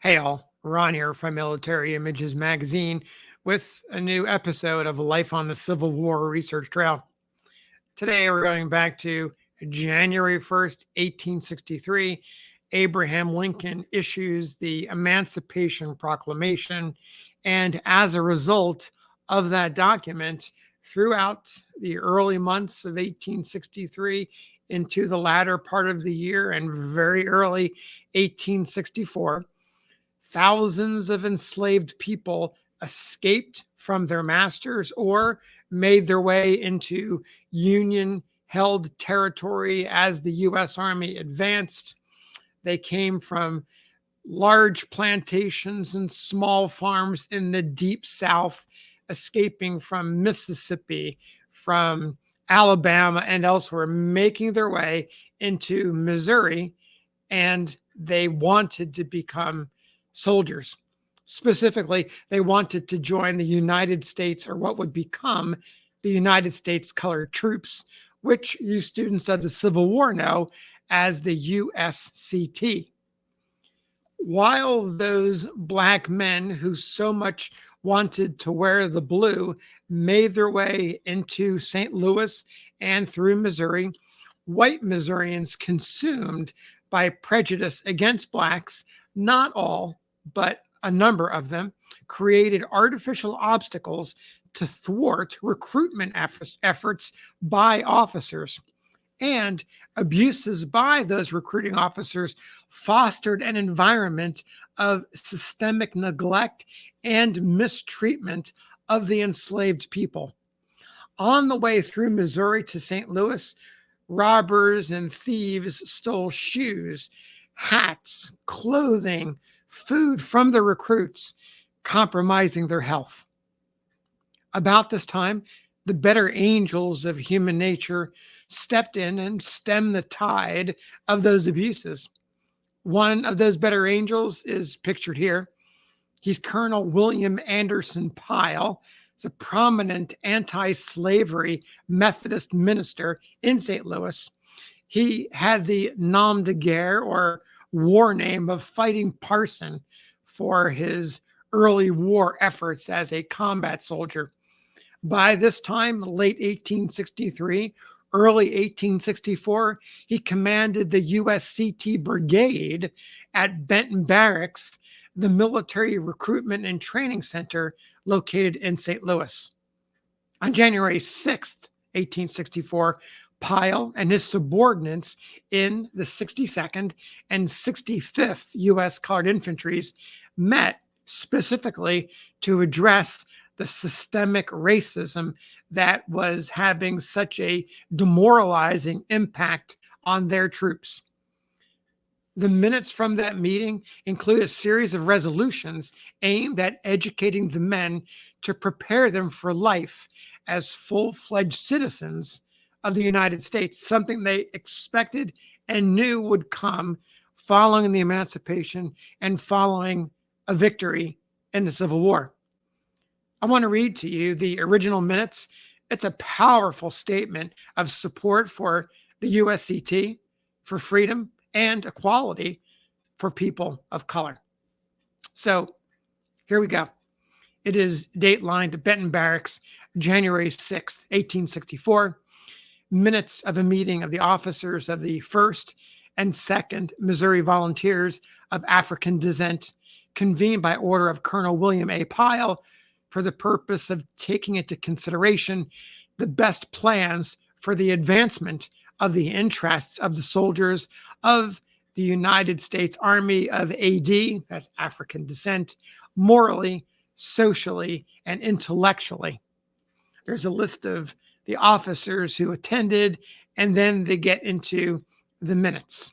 Hey all, Ron here from Military Images Magazine with a new episode of Life on the Civil War Research Trail. Today we're going back to January 1st, 1863. Abraham Lincoln issues the Emancipation Proclamation, and as a result of that document, throughout the early months of 1863 into the latter part of the year and very early 1864, thousands of enslaved people escaped from their masters or made their way into Union held territory as the U.S. Army advanced. They came from large plantations and small farms in the deep South, escaping from Mississippi, from Alabama, and elsewhere, making their way into Missouri, and they wanted to become soldiers. Specifically, they wanted to join the United States, or what would become the United States Colored Troops, which you students of the Civil War know as the USCT. While those black men who so much wanted to wear the blue made their way into St. Louis and through Missouri, white Missourians, consumed by prejudice against blacks, not all, but a number of them, created artificial obstacles to thwart recruitment efforts by officers. And abuses by those recruiting officers fostered an environment of systemic neglect and mistreatment of the enslaved people. On the way through Missouri to St. Louis, robbers and thieves stole shoes, hats, clothing, food from the recruits, compromising their health. About this time, the better angels of human nature stepped in and stemmed the tide of those abuses. One of those better angels is pictured here. He's Colonel William Anderson Pyle. He's a prominent anti-slavery Methodist minister in St. Louis. He had the nom de guerre, or war name, of Fighting Parson for his early war efforts as a combat soldier. By this time, late 1863, early 1864, he commanded the USCT Brigade at Benton Barracks, the military recruitment and training center located in St. Louis. On January 6th, 1864, Pyle and his subordinates in the 62nd and 65th U.S. Colored Infantries met specifically to address the systemic racism that was having such a demoralizing impact on their troops. The minutes from that meeting include a series of resolutions aimed at educating the men to prepare them for life as full-fledged citizens of the United States, something they expected and knew would come following the emancipation and following a victory in the Civil War. I want to read to you the original minutes. It's a powerful statement of support for the USCT, for freedom and equality for people of color. So here we go. It is datelined Benton Barracks, January 6th, 1864. Minutes of a meeting of the officers of the 1st and 2nd Missouri Volunteers of African descent, convened by order of Colonel William A. Pyle, for the purpose of taking into consideration the best plans for the advancement of the interests of the soldiers of the United States Army of AD, that's African descent, morally, socially, and intellectually. There's a list of the officers who attended, and then they get into the minutes.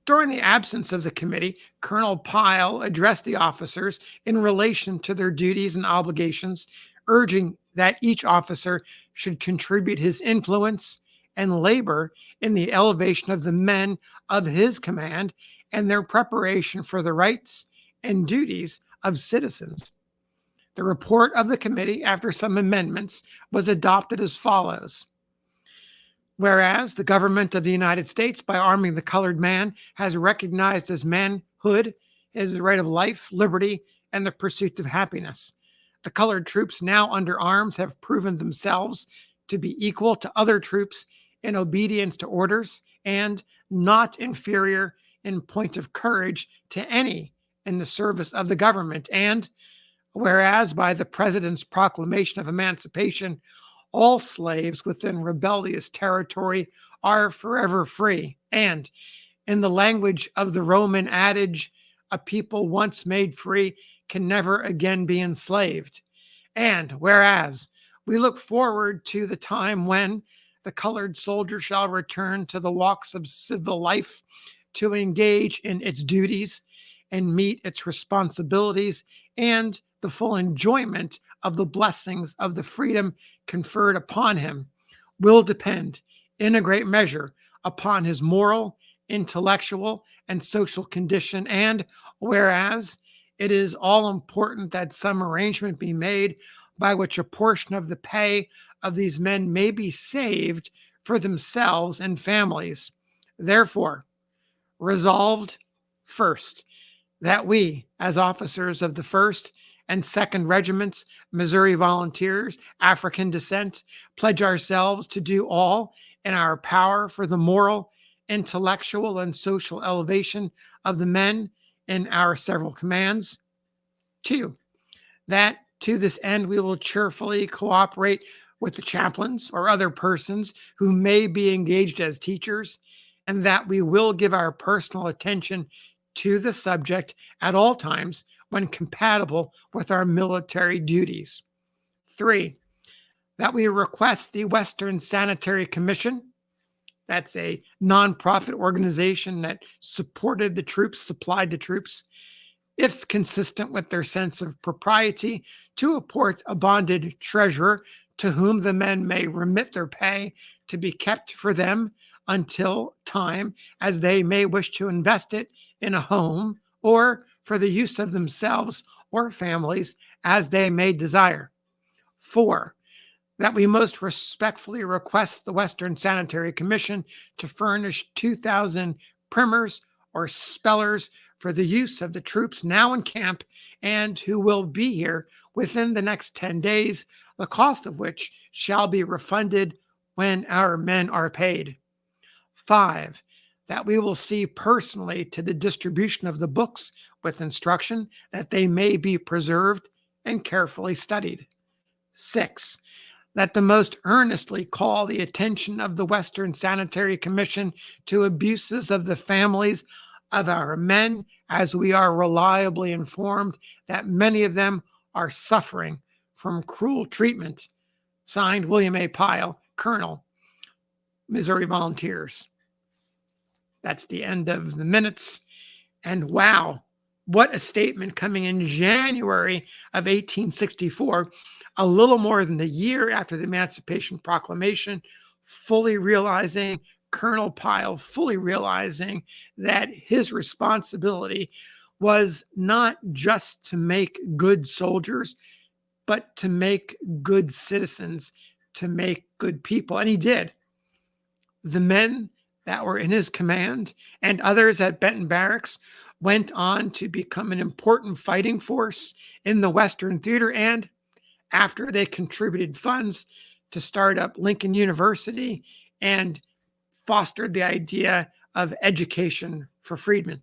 During the absence of the committee, Colonel Pyle addressed the officers in relation to their duties and obligations, urging that each officer should contribute his influence and labor in the elevation of the men of his command and their preparation for the rights and duties of citizens. The report of the committee, after some amendments, was adopted as follows. Whereas the government of the United States, by arming the colored man, has recognized as manhood is the right of life, liberty, and the pursuit of happiness. The colored troops now under arms have proven themselves to be equal to other troops in obedience to orders and not inferior in point of courage to any in the service of the government. And whereas by the President's proclamation of emancipation, all slaves within rebellious territory are forever free. And in the language of the Roman adage, a people once made free can never again be enslaved. And whereas we look forward to the time when the colored soldier shall return to the walks of civil life to engage in its duties and meet its responsibilities and the full enjoyment of the blessings of the freedom conferred upon him will depend in a great measure upon his moral, intellectual, and social condition. And whereas it is all important that some arrangement be made by which a portion of the pay of these men may be saved for themselves and families. Therefore, resolved, first, that we, as officers of the 1st and 2nd Regiments, Missouri Volunteers, African descent, pledge ourselves to do all in our power for the moral, intellectual, and social elevation of the men in our several commands. 2, that to this end we will cheerfully cooperate with the chaplains or other persons who may be engaged as teachers, and that we will give our personal attention to the subject at all times when compatible with our military duties. 3, that we request the Western Sanitary Commission, that's a nonprofit organization that supported the troops, supplied the troops, if consistent with their sense of propriety, to appoint a bonded treasurer to whom the men may remit their pay to be kept for them until time as they may wish to invest it in a home or for the use of themselves or families as they may desire. 4, that we most respectfully request the Western Sanitary Commission to furnish 2,000 primers or spellers for the use of the troops now in camp and who will be here within the next 10 days, the cost of which shall be refunded when our men are paid. 5, that we will see personally to the distribution of the books with instruction that they may be preserved and carefully studied. 6, that the most earnestly call the attention of the Western Sanitary Commission to abuses of the families of our men, as we are reliably informed that many of them are suffering from cruel treatment. Signed, William A. Pyle, Colonel, Missouri Volunteers. That's the end of the minutes. And wow, what a statement coming in January of 1864, a little more than a year after the Emancipation Proclamation, fully realizing, Colonel Pyle fully realizing that his responsibility was not just to make good soldiers, but to make good citizens, to make good people. And he did. The men that were in his command and others at Benton Barracks went on to become an important fighting force in the Western Theater, and after they contributed funds to start up Lincoln University and fostered the idea of education for freedmen.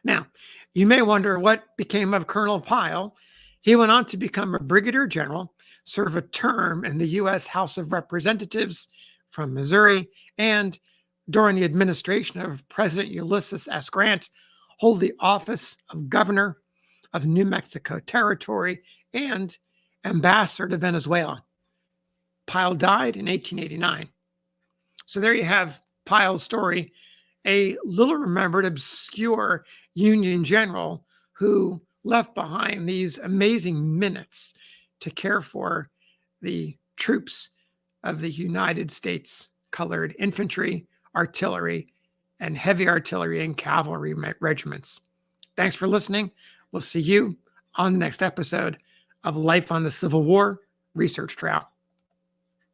Now, you may wonder what became of Colonel Pyle. He went on to become a brigadier general, serve a term in the U.S. House of Representatives from Missouri, and during the administration of President Ulysses S. Grant, hold the office of governor of New Mexico Territory and ambassador to Venezuela. Pyle died in 1889. So there you have Pyle's story, a little remembered, obscure Union general who left behind these amazing minutes to care for the troops of the United States colored infantry, artillery, and heavy artillery and cavalry regiments. Thanks for listening. We'll see you on the next episode of Life on the Civil War Research Trail.